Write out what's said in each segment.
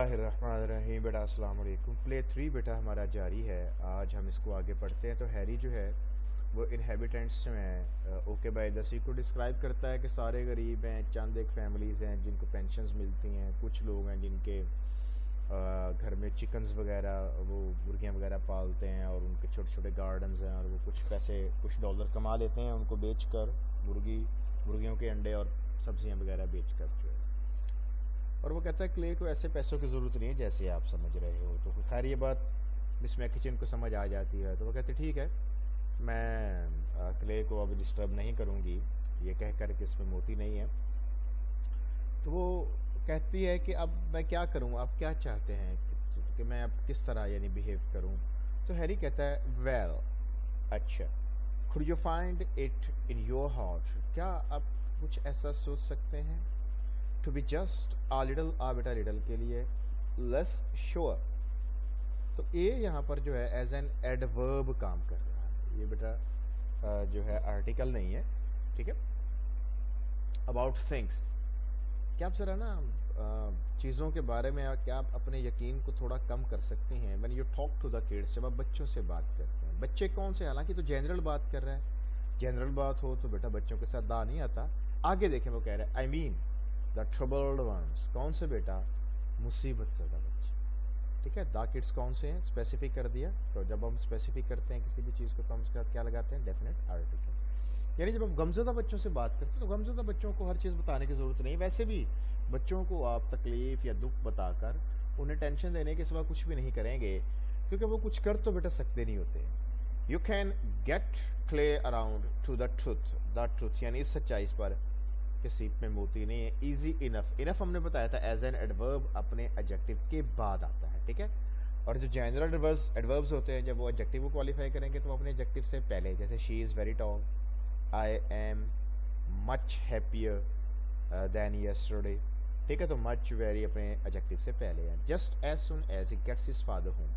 बिस्मिल्लाहिर्रहमानिर्रहीम। बेटा अस्सलाम वालेकुम। प्ले 3 बेटा हमारा जारी है। आज हम इसको आगे पढ़ते हैं। तो हैरी जो है वो इनहेबिटेंट्स जो हैं ओके बाय दसी को डिस्क्राइब करता है कि सारे गरीब हैं, चंद एक फैमिलीज़ हैं जिनको पेंशन्स मिलती हैं, कुछ लोग हैं जिनके घर में चिकन्स वगैरह वो मुर्गियाँ वगैरह पालते हैं और उनके छोटे छोटे गार्डन्स हैं और वो कुछ पैसे कुछ डॉलर कमा लेते हैं उनको बेचकर, मुर्गियों के अंडे और सब्जियाँ वगैरह बेचकर जो है। और वो कहता है क्ले को ऐसे पैसों की ज़रूरत नहीं है जैसे आप समझ रहे हो। तो खैर ये बात मिस मैकिचन को समझ आ जाती है। तो वो कहते ठीक है, मैं क्ले को अब डिस्टर्ब नहीं करूँगी, ये कह कर कि इसमें मोती नहीं है। तो वो कहती है कि अब मैं क्या करूँ, आप क्या चाहते हैं कि मैं अब किस तरह यानी बिहेव करूँ। तो हैरी कहता है वेल अच्छा, could you find it in your heart, क्या आप कुछ ऐसा सोच सकते हैं to be just a little, आ बेटा लिटल के लिए लेस श्योर। तो ए यहाँ पर जो है एज एन एडवर्ब काम कर रहा है। ये बेटा जो है आर्टिकल नहीं है, ठीक है। अबाउट थिंग्स, क्या आप ज़रा ना चीज़ों के बारे में क्या आप अपने यकीन को थोड़ा कम कर सकते हैं। When you talk to the kids, जब आप बच्चों से बात करते हैं। बच्चे कौन से, हालांकि तो जनरल बात कर रहा है। जनरल बात हो तो बेटा बच्चों के साथ दा नहीं आता। आगे देखें वो कह रहा है I mean the troubled ones, कौन से बेटा, मुसीबत ज़्यादा बच्चे, ठीक है। द किड्स कौन से हैं, स्पेसिफिक कर दिया। तो जब हम स्पेसिफिक करते हैं किसी भी चीज़ को तो हम उसके साथ क्या लगाते हैं, डेफिनेट आर्टिकल। यानी जब आप गमज़दा बच्चों से बात करते हैं तो गमज़दा बच्चों को हर चीज़ बताने की ज़रूरत नहीं। वैसे भी बच्चों को आप तकलीफ़ या दुख बताकर उन्हें टेंशन देने के सिवा कुछ भी नहीं करेंगे, क्योंकि वो कुछ कर तो बेटा सकते नहीं होते। You can get clay around two the truth यानी इस सच्चाई पर कि सीप में मोती नहीं है। ईजी इनफ, इनफ हमने बताया था एज एन एडवर्ब अपने एडजेक्टिव के बाद आता है, ठीक है। और जो जनरल एडवर्ब्स होते हैं जब वो एडजेक्टिव को क्वालिफाई करेंगे तो वो अपने एडजेक्टिव से पहले, जैसे she is very tall, I am much happier than yesterday, ठीक है। तो मच वेरी अपने एडजेक्टिव से पहले है। Just as soon as he gets his father home,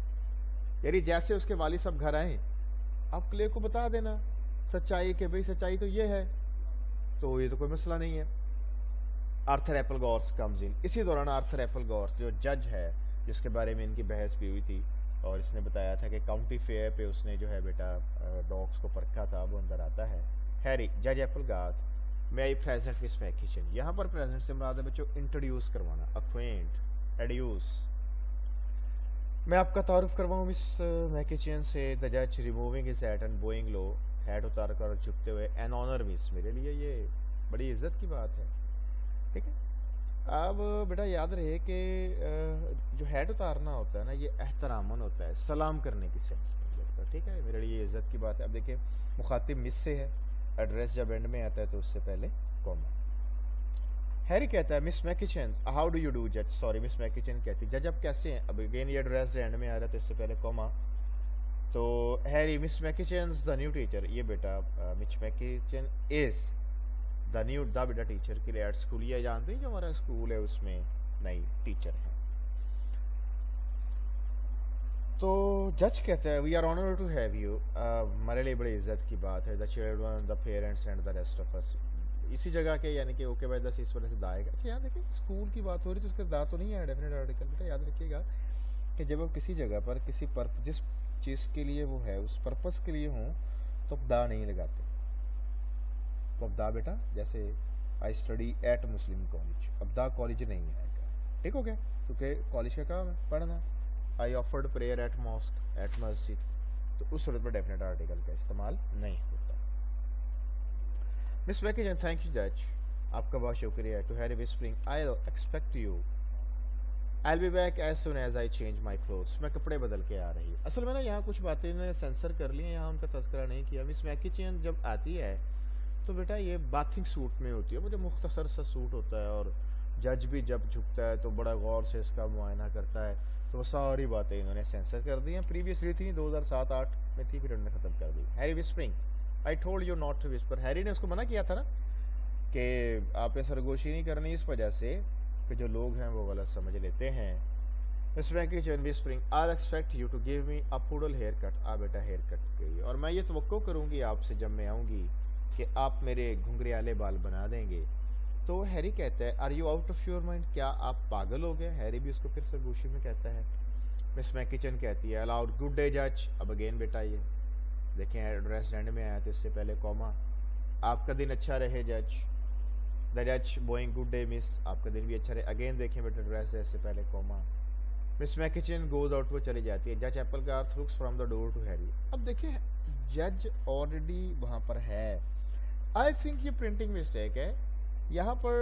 यानी जैसे उसके वालिद साहब घर आए आप क्ले को बता देना सच्चाई के, भाई सच्चाई तो ये है, तो ये तो कोई मसला नहीं है। आर्थर एपलगॉर्स कम्स इन, इसी दौरान आर्थर एपलगॉर्स जो जज है जिसके बारे में इनकी बहस भी हुई थी और इसने बताया था कि काउंटी फेयर पे उसने जो है बेटा डॉग्स को परखा था, वो अंदर आता है। हैरी, जज एपलगॉर्स मे आई प्रेजेंट मिस मैकिचन, यहाँ पर प्रेजेंट से मुराद है बच्चों इंट्रोड्यूस करवाना, अक्वेंट, एड्यूस। मैं आपका तारुफ करवाऊँ मिस मैकिचन से। द जज removing his hat and Boeing low, hat उतार कर झुकते हुए, एन ऑनर मिस, मेरे लिए ये बड़ी इज्जत की बात है, ठीक है। अब बेटा याद रहे कि जो हैट उतारना होता है ना ये एहतरामन होता है, सलाम करने की सेंस में होता है, ठीक है। मेरे लिए इज्जत की बात है। अब देखिए मुखातिब मिस से है, एड्रेस जब एंड में आता है तो उससे पहले कॉमा। हैरी कहता है Miss Mackichan how do you do जज, सॉरी मिस मैकिचन कहती जज आप कैसे हैं। अब अगेन ये एड्रेस एंड में आ रहा है तो इससे पहले कॉमा। तो Harry, Miss Mackichan's the new teacher, ये बेटा Miss Mackichan is the new, the बेटा टीचर के लिए एट स्कूल, ये जानते हैं जो हमारा स्कूल है उसमें नई टीचर है। तो जज कहता है we are honoured to have you, हमारे लिए बड़ी इज्जत की बात है। The children, the parents and the rest of us, इसी जगह के यानी कि ओके बाय दस इस वजह से दाएगा। अच्छा याद देखिए स्कूल की बात हो रही तो उसका दा तो नहीं है डेफिनेट आर्टिकल। बेटा याद रखिएगा कि जब आप किसी जगह पर किसी जिस चीज़ के लिए वो है उस पर्पस के लिए हों तो आप दा नहीं लगाते। तो अब दा बेटा जैसे I study eight Muslim college, अब दा कॉलेज नहीं आएगा, ठीक हो गया, क्योंकि कॉलेज का काम है पढ़ना। I offered prayer at mosque, at मस्जिद, तो उस सूरत पर डेफिनेट आर्टिकल का इस्तेमाल नहीं होता। मिस मैकिचन थैंक यू जज, आपका बहुत शुक्रिया। To Harry whispering I expect you, I be back as soon as I change my clothes, मैं कपड़े बदल के आ रही हूँ। असल में ना यहाँ कुछ बातें इन्होंने सेंसर कर ली हैं, यहाँ उनका तस्करा नहीं किया। मिस मैकिचन जब आती है तो बेटा ये बाथिंग सूट में होती है, मुझे मुख्तसर सा सूट होता है और जज भी जब झुकता है तो बड़ा गौर से इसका मुआयना करता है। तो वो सारी बातें इन्होंने सेंसर कर दी हैं, प्रीवियसली थी 2007-8 में थी, फिर उन्होंने ख़त्म कर दी। Harry whispering I told you not to whisper, Harry ने उसको मना किया था ना कि आप ये सरगोशी नहीं करनी, इस वजह से कि जो लोग हैं वो गलत समझ लेते हैं। Miss Mackichan whispering I expect you to give me a poodle haircut, आ बेटा हेयर कट गई और मैं ये तवक्को करूँगी आपसे जब मैं आऊँगी कि आप मेरे घुंघरियाले बाल बना देंगे। तो हैरी कहता है are you out of your mind, क्या आप पागल हो गए? हैरी भी उसको फिर सरगोशी में कहता है। मिस मैकिचन कहती है अलाउड गुड डे जज। अब अगेन बेटा ये देखें एड्रेस एंड में आया तो इससे पहले कॉमा, आपका दिन अच्छा रहे जज। द जज बोइंग गुड डे मिस, आपका दिन भी अच्छा रहे। अगेन देखें बेटा एड्रेस है इससे पहले comma. Miss Mackichan goes out, वो चली जाती है। जज Applegarth looks from the door to Harry. अब देखिए जज ऑलरेडी वहाँ पर है। आई थिंक ये प्रिंटिंग मिस्टेक है। यहाँ पर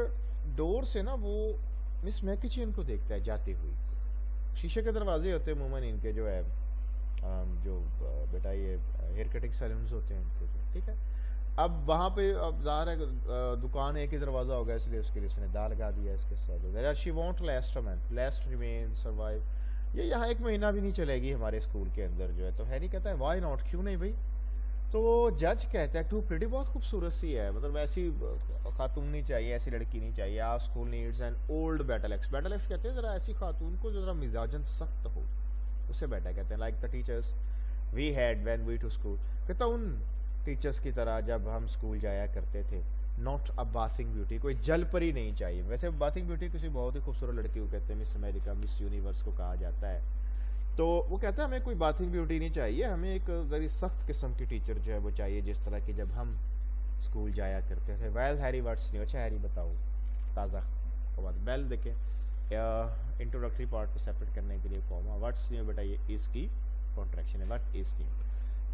डोर से ना वो मिस मैकिचन को देखता है जाती हुई। शीशे के दरवाजे होते हैं अमूमन इनके जो है जो बेटा ये हेयर कटिंग सैलून्स होते हैं इनके, ठीक है। अब वहाँ पे अब ज़ाहिर है दुकान एक ही दरवाज़ा होगा, इसलिए उसके लिए उसने दाल लगा दिया इसके साथ। She want last a month last remain survive, ये यहाँ 1 महीना भी नहीं चलेगी हमारे स्कूल के अंदर जो है। तो हैरी कहता है वाई नॉट, क्यों नहीं भाई? तो जज कहता है टू प्रिटी, बहुत खूबसूरत सी है, मतलब ऐसी खातून नहीं चाहिए, ऐसी लड़की नहीं चाहिए। Our school needs an old battle axe. Battle axe कहते हैं ज़रा ऐसी खातून को जो ज़रा मिजाजन सख्त हो, उसे बेटा कहते हैं। Like the teachers we had when we to school, कहता उन टीचर्स की तरह जब हम स्कूल जाया करते थे। नॉट अ बाथिंग ब्यूटी, कोई जल परी नहीं चाहिए। वैसे बाथिंग ब्यूटी किसी बहुत ही खूबसूरत लड़की को कहते हैं, मिस अमेरिका मिस यूनिवर्स को कहा जाता है। तो वो कहता है हमें कोई बाथिंग ब्यूटी नहीं चाहिए, हमें एक बड़ी सख्त किस्म की टीचर जो है वो चाहिए, जिस तरह की जब हम स्कूल जाया करते थे। वेल हैरी व्हाट्स न्यू, अच्छा हैरी बताओ ताज़ा बात। वेल देखें इंट्रोडक्टरी पार्ट को सेपरेट करने के लिए कॉमा, व्हाट्स न्यू बेटा ये इसकी कॉन्ट्रैक्शन है, व्हाट इज न्यू।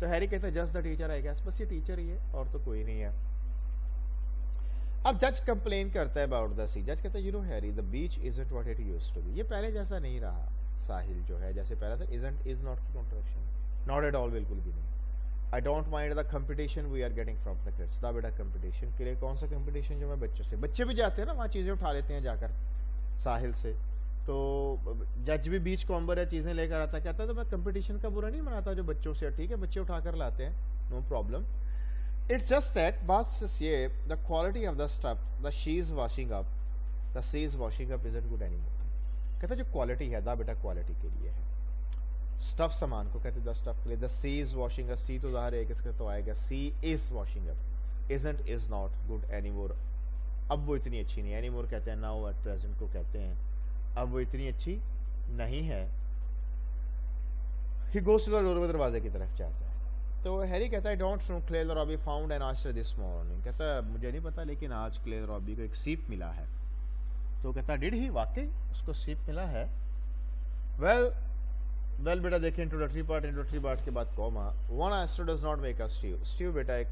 तो हैरी कहता है just the teacher I guess, बस ये टीचर ही है और तो कोई नहीं है। अब जज कंप्लेन करता है अबाउट द सी। जज कहता है you know Harry the beach isn't what it used to be, ये पहले जैसा नहीं रहा साहिल जो है जैसे पहला था। इजंट इज नॉट की कॉन्ट्रैक्शन, नॉट एट ऑल, बिल्कुल भी नहीं। I don't mind the competition we are getting from the kids, the बेटा कंपटीशन के लिए कौन सा कंपटीशन? जो मैं बच्चों से, बच्चे भी जाते हैं ना वहाँ चीज़ें उठा लेते हैं जाकर साहिल से। तो जज भी बीच कॉम्बर है, चीज़ें लेकर आता, कहता है तो मैं कंपटीशन का बुरा नहीं मनाता जो बच्चों से, ठीक है बच्चे उठा कर लाते हैं, no problem. It's just that बात ये the quality of the stuff the she is washing up, the sea is washing up isn't good anymore. कहता है जो क्वालिटी है दा बेटा क्वालिटी के लिए है, स्टफ सामान को कहते हैं द स्टफ के लिए। The sea is washing up, sea तो ज़ाहिर है किसका तो आएगा, sea is washing up, isn't is not good anymore, अब वो इतनी अच्छी नहीं। एनीमोर कहते हैं नाउ एट प्रेजेंट को कहते हैं, अब वो इतनी अच्छी नहीं है। ही गोस टू द डोर, वो दरवाजे की तरफ जाता है। तो हैरी कहता है don't know Claire Robbie found an oyster this morning, कहता है मुझे नहीं पता लेकिन आज क्लेयर रॉबी को एक सीप मिला है। तो कहता है डिड ही, वाकई उसको सीप मिला है। वेल वेल बेटा देखिए इंट्रोडक्टरी पार्ट के बाद comma, one oyster does not make a Steve. Steve बेटा एक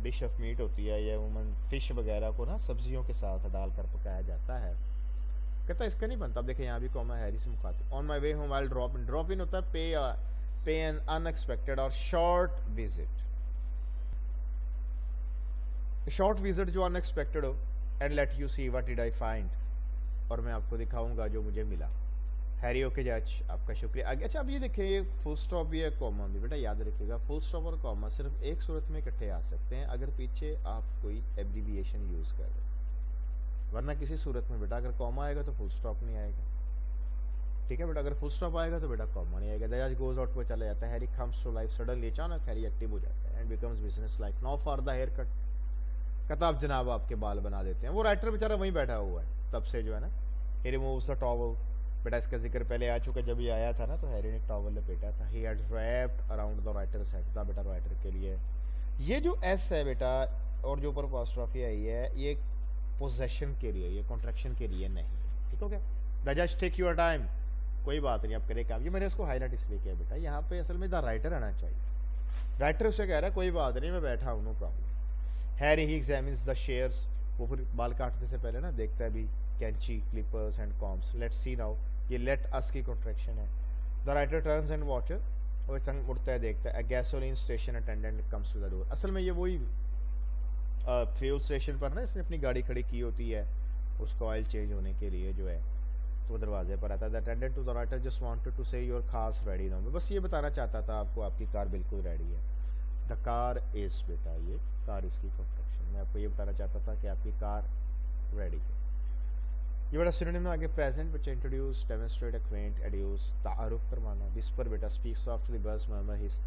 डिश ऑफ मीट होती है, या वुमन फिश वगैरह को ना सब्जियों के साथ डालकर पकाया जाता है। कहता है इसका नहीं बनता। अब देखिए यहाँ भी कॉमा हैरी से मुखातिब। On my way home I drop in, drop in होता है पे एन अनएक्सपेक्टेड और शॉर्ट विजिट, शॉर्ट विजिट जो अनएक्सपेक्टेड हो। And let you see what did I find, और मैं आपको दिखाऊंगा जो मुझे मिला। हैरी ओके जज आपका शुक्रिया। आगे अच्छा अब ये देखिए ये फुल स्टॉप भी है कॉमा भी, बेटा याद रखिएगा फुल स्टॉप और कॉमा सिर्फ एक सूरत में इकट्ठे आ सकते हैं अगर पीछे आप कोई एब्रीविएशन यूज़ कर रहे हैं, वरना किसी सूरत में बेटा अगर कॉमा आएगा तो फुल स्टॉप नहीं आएगा, ठीक है बेटा। अगर फुल स्टॉप आएगा तो बेटा कॉमा नहीं आएगा। द जज गोज आउट, वो चला जाता है। Harry comes to life suddenly, अचानक हैरी एक्टिव हो जाता है and becomes business like. Now for the hair cut, कहता अब जनाब आपके बाल बना देते हैं। वो राइटर बेचारा वहीं बैठा हुआ है तब से जो है ना। ही रिमूव्स द टॉवल, बेटा इसका जिक्र पहले आ चुका, जब ये आया था ना तो हैरी ने टॉवल लपेटा था। He had wrapped around the writers head, था बेटा राइटर के लिए। ये जो एस है बेटा और जो ऊपर अपॉस्ट्रोफी आई है ये पोजेशन के लिए, ये कॉन्ट्रैक्शन के लिए नहीं, ठीक हो गया। द जज टेक योर टाइम, कोई बात नहीं आप करें काम। ये मैंने इसको हाईलाइट इसलिए किया बेटा, यहाँ पे असल में द राइटर आना चाहिए। राइटर उसे कह रहा है कोई बात नहीं मैं बैठा हूँ, no problem. Harry he examines the shears, वो फिर बाल काटने से पहले ना देखता है भी कैंची, clippers and combs. Let's see now, ये लेट अस की कॉन्ट्रैक्शन है। The writer turns and watcher, वो चंग उड़ता है देखता है। Gasoline station attendant comes to the door, असल में ये वही फ्यूल स्टेशन पर ना इसने अपनी गाड़ी खड़ी की होती है उसको ऑयल चेंज होने के लिए जो है, तो वो दरवाजे पर आता है। The attendant to the writer just wanted to say your car's ready now, बस ये बताना चाहता था आपको आपकी कार बिल्कुल रेडी है। द कार इज, बेटा ये कार इसकी कॉन्ट्रैक्शन, मैं आपको ये बताना चाहता था कि आपकी कार रेडी है। ये बड़ा सिनोनिम में आगे प्रेजेंट बच्चे इंट्रोड्यूस, डेमोन्स्ट्रेट, एक्वेंट, एड्यूस, तारुफ करवाना। विस्पर बेटा स्पीक सॉफ्टली बस मर्मर हिज,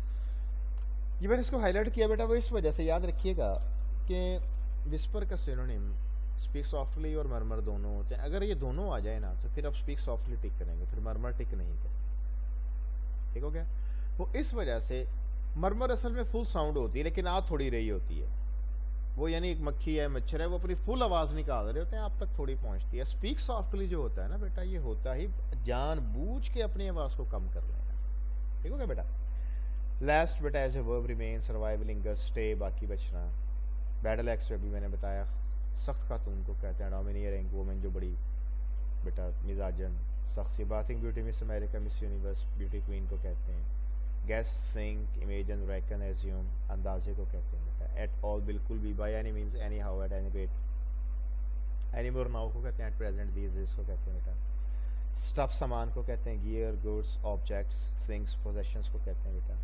ये मैंने इसको हाईलाइट किया बेटा वो इस वजह से याद रखिएगा कि विस्पर का सिनोनिम स्पीक सॉफ्टली और मरमर दोनों होते हैं। अगर ये दोनों आ जाए ना तो फिर आप स्पीक सॉफ्टली टिक करेंगे, फिर मरमर टिक नहीं करेंगे। ठीक हो गया। वो इस वजह से मरमर असल में फुल साउंड होती है लेकिन आ थोड़ी रही होती है। वो यानी एक मक्खी है, मच्छर है, वो अपनी फुल आवाज़ निकाल रहे होते हैं, आप तक थोड़ी पहुंचती है। स्पीक सॉफ्टली जो होता है ना बेटा, ये होता ही जानबूझ के अपनी आवाज़ को कम कर लेना। ठीक हो गया बेटा। लास्ट बेटा as a verb remain, survive, linger, stay, बाकी बचना। बैटल एक्स अभी मैंने बताया, सख्त खातून को कहते हैं, डोमिनियरिंग वुमेन जो बड़ी बेटा मिजाजन सख्त सी। Bathing beauty, Miss America, Miss Universe, beauty queen को कहते हैं। Guess, think, imagine, reckon, assume, अंदाजे को कहते हैं बेटा। एट ऑल बिल्कुल भी, by any means, anyhow, at any rate, anymore now को कहते हैं। एट प्रेजेंट, दीज डेज को कहते हैं बेटा। स्टफ सामान को कहते हैं। Gear, goods, objects, things, possessions को कहते हैं बेटा।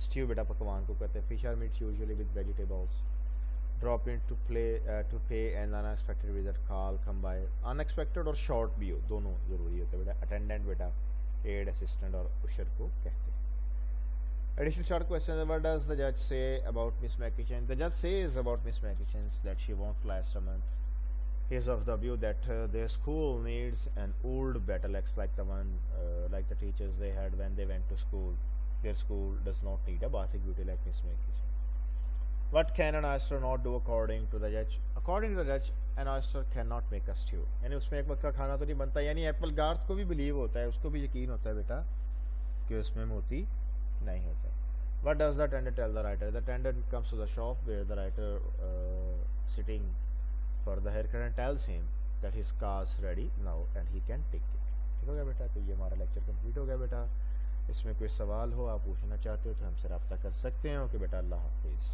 स्ट्यू बेटा पकवान को कहते हैं। Fish or meat usually with vegetables. Drop in, to play, to pay an unexpected visit, call, come by. Unexpected और शॉर्ट भी हो, दोनों ज़रूरी होते हैं बेटा। अटेंडेंट बेटा एड, असिस्टेंट और उशर को कहते हैं। Additional short question: what does the judge say about Miss McKitchen? The judge says about Miss McKitchen that she won't last a month. He is of the view that their school needs an old battle axe like the one, like the teachers they had when they went to school. Their school does not need a bathing beauty like Miss McKitchen. What can an oyster not do according to the judge? According to the judge, an oyster cannot make a stew. यानी उसमें एक वक्त का खाना तो नहीं बनता। यानी एप्पल गार्थ को भी बिलीव होता है, उसको भी यकीन होता है बेटा कि उसमें मोती नहीं होता। What does the attendant tell the writer? The attendant comes to the shop where the writer sitting for the haircut and tells him that his car's ready now and he can take it. ठीक हो गया बेटा। तो ये हमारा lecture complete हो गया बेटा। इसमें कोई सवाल हो, आप पूछना चाहते हो तो हमसे रब्ता कर सकते हैं। ओके बेटा, अल्लाह हाफिज़।